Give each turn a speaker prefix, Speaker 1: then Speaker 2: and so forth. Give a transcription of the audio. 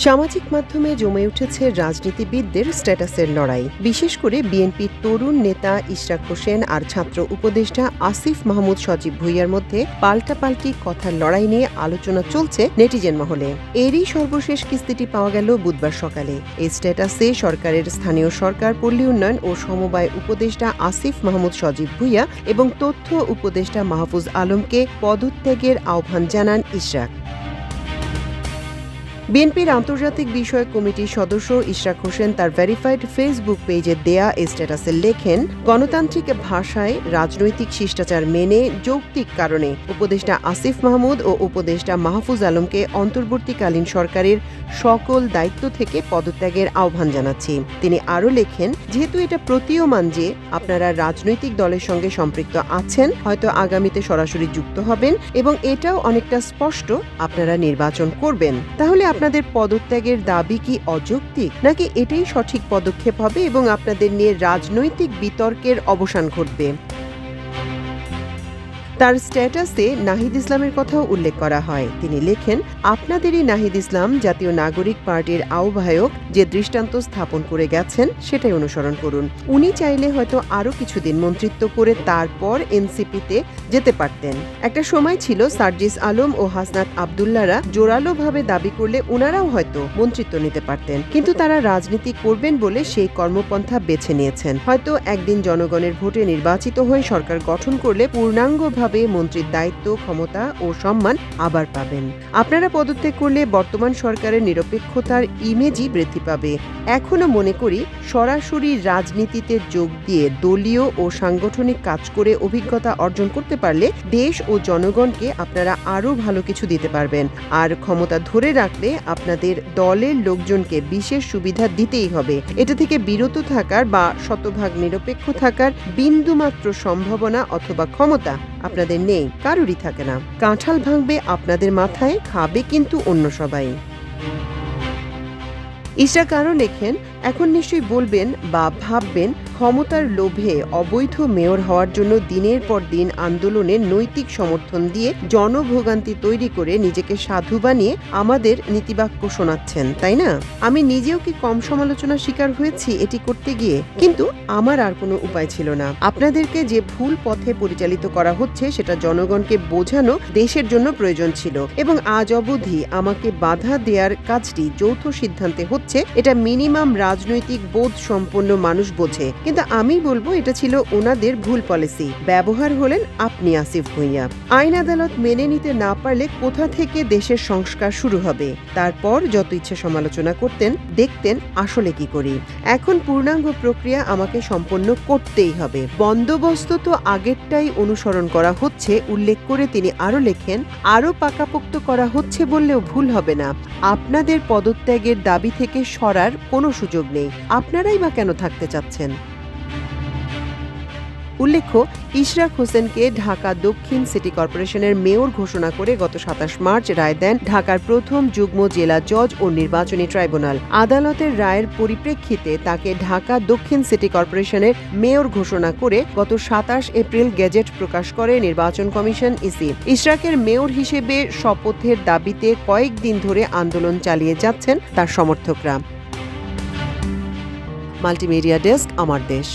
Speaker 1: সামাজিক মাধ্যমে জমে উঠেছে রাজনীতিবিদদের স্ট্যাটাসের লড়াই। বিশেষ করে বিএনপির তরুণ নেতা ইশরাক হোসেন আর ছাত্র উপদেষ্টা আসিফ মাহমুদ সজীব ভুঁইয়ার মধ্যে পাল্টাপাল্টি কথার লড়াই নিয়ে আলোচনা চলছে নেটিজেন মহলে। এরই সর্বশেষ কিস্তিটি পাওয়া গেল বুধবার সকালে। এই স্ট্যাটাসে সরকারের স্থানীয় সরকার, পল্লী উন্নয়ন ও সমবায় উপদেষ্টা আসিফ মাহমুদ সজীব ভুঁইয়া এবং তথ্য উপদেষ্টা মাহফুজ আলমকে পদত্যাগের আহ্বান জানান ইশরাক। বিএনপির আন্তর্জাতিক বিষয়ক কমিটির সদস্য ইশরাক হোসেন তার ভেরিফাইড ফেসবুক পেজে দেয়া এই স্ট্যাটাসে লেখেন, গণতান্ত্রিক ভাষায় রাজনৈতিক শিষ্টাচার মেনে যৌক্তিক কারণে উপদেষ্টা আসিফ মাহমুদ ও উপদেষ্টা মাহফুজ আলমকে অন্তর্বর্তীকালীন সরকারের সকল দায়িত্ব থেকে পদত্যাগের আহ্বান জানাচ্ছি। তিনি আরও লেখেন, যেহেতু এটা প্রতীয়মান যে আপনারা রাজনৈতিক দলের সঙ্গে সম্পৃক্ত আছেন, হয়তো আগামীতে সরাসরি যুক্ত হবেন এবং এটাও অনেকটা স্পষ্ট আপনারা নির্বাচন করবেন, তাহলে আপনাদের পদত্যাগের দাবি কি অযৌক্তিক, নাকি এটাই সঠিক পদক্ষেপ হবে এবং আপনাদের নিয়ে রাজনৈতিক বিতর্কের অবসান ঘটবে? তার স্ট্যাটাসে নাহিদ ইসলামের কথাও উল্লেখ করা হয়। তিনি লেখেন, আপনাদেরই নাহিদ ইসলাম জাতীয় নাগরিক পার্টির আহ্বায়ক যে দৃষ্টান্ত স্থাপন করে গেছেন সেটাই অনুসরণ করুন। উনি চাইলে হয়তো আরও কিছুদিন মন্ত্রিত্ব করে তারপর এনসিপিতে যেতে পারতেন। একটা সময় ছিল সার্জিস আলম ও হাসনাত আবদুল্লাহরা জোরালোভাবে দাবি করলে ওনারাও হয়তো মন্ত্রিত্ব নিতে পারতেন, কিন্তু তারা রাজনীতি করবেন বলে সেই কর্মপন্থা বেছে নিয়েছেন। হয়তো একদিন জনগণের ভোটে নির্বাচিত হয়ে সরকার গঠন করলে পূর্ণাঙ্গভাবে মন্ত্রীর দায়িত্ব, ক্ষমতা ও সম্মান আবার পাবেন। আপনারা পদত্যাগ করলে বর্তমান সরকারের নিরপেক্ষতার ইমেজই বৃদ্ধি পাবে। এখনো মনে করি, সরাসরি রাজনীতিতে যোগ দিয়ে দলীয় ও সাংগঠনিক কাজ করে অভিজ্ঞতা অর্জন করতে পারলে দেশ ও জনগণকে আপনারা আরও ভালো কিছু দিতে পারবেন। আর ক্ষমতা ধরে রাখলে আপনাদের দলের লোকজনকে বিশেষ সুবিধা দিতেই হবে। এটা থেকে বিরত থাকার বা শতভাগ নিরপেক্ষ থাকার বিন্দুমাত্র সম্ভাবনা অথবা ক্ষমতা আপনাদের নেই, কারোরই থাকে না। কাঁঠাল ভাঙবে আপনাদের মাথায়, খাবে কিন্তু অন্য সবাই। ইশরাক আরও লেখেন, এখন নিশ্চয়ই বলবেন বা ভাববেন, ক্ষমতার লোভে অবৈধ মেয়র হওয়ার জন্য দিনের পর দিন আন্দোলনের নৈতিক সমর্থন দিয়ে জনভোগান্তি তৈরি করে নিজেকে সাধু বানিয়ে আমাদের নীতিবাক্য শোনাচ্ছেন, তাই না? আমি নিজেও কি কম সমালোচনার শিকার হয়েছি এটি করতে গিয়ে, কিন্তু আমার আর কোনো উপায় ছিল না। আপনাদেরকে যে ভুল পথে পরিচালিত করা হচ্ছে সেটা জনগণকে বোঝানো দেশের জন্য প্রয়োজন ছিল, এবং আজ অবধি আমাকে বাধা দেওয়ার কাজটি যৌথ সিদ্ধান্তে হচ্ছে। এটা মিনিমাম রাজনৈতিক বোধ সম্পন্ন মানুষ বোঝে, কিন্তু আমি বলবো এটা ছিল ওনাদের ভুল পলিসি। ব্যবহার হলেন আপনি আসিফ ভুঁইয়া। আইন আদালত মেনে নিতে না পারলে কোথা থেকে দেশের সংস্কার শুরু হবে? তারপর যত ইচ্ছে সমালোচনা করতেন, দেখতেন আসলে কি করি। এখন পূর্ণাঙ্গ প্রক্রিয়া আমাকে সম্পন্ন করতেই হবে। বন্দোবস্ত তো আগেরটাই অনুসরণ করা হচ্ছে উল্লেখ করে তিনি আরো লেখেন, আরো পাকাপোক্ত করা হচ্ছে বললেও ভুল হবে না। আপনাদের পদত্যাগের দাবি থেকে সরার কোনো সুযোগ নেই। আপনারাই বা কেন থাকতে চাচ্ছেন? উল্লেখ্য, ইশরাক হোসেনকে ঢাকা দক্ষিণ সিটি কর্পোরেশনের মেয়র ঘোষণা করে গত ২৭ মার্চ রায় দেন ঢাকার প্রথম যুগ্ম জেলা জজ ও নির্বাচনী ট্রাইব্যুনাল। আদালতের রায়ের পরিপ্রেক্ষিতে তাকে ঢাকা দক্ষিণ সিটি কর্পোরেশনের মেয়র ঘোষণা করে গত ২৭ এপ্রিল গেজেট প্রকাশ করে নির্বাচন কমিশন, ইসি। ইশরাকের মেয়র হিসেবে শপথের দাবিতে কয়েকদিন ধরে আন্দোলন চালিয়ে যাচ্ছেন তার সমর্থকরা। মাল্টিমিডিয়া ডেস্ক, আমার দেশ।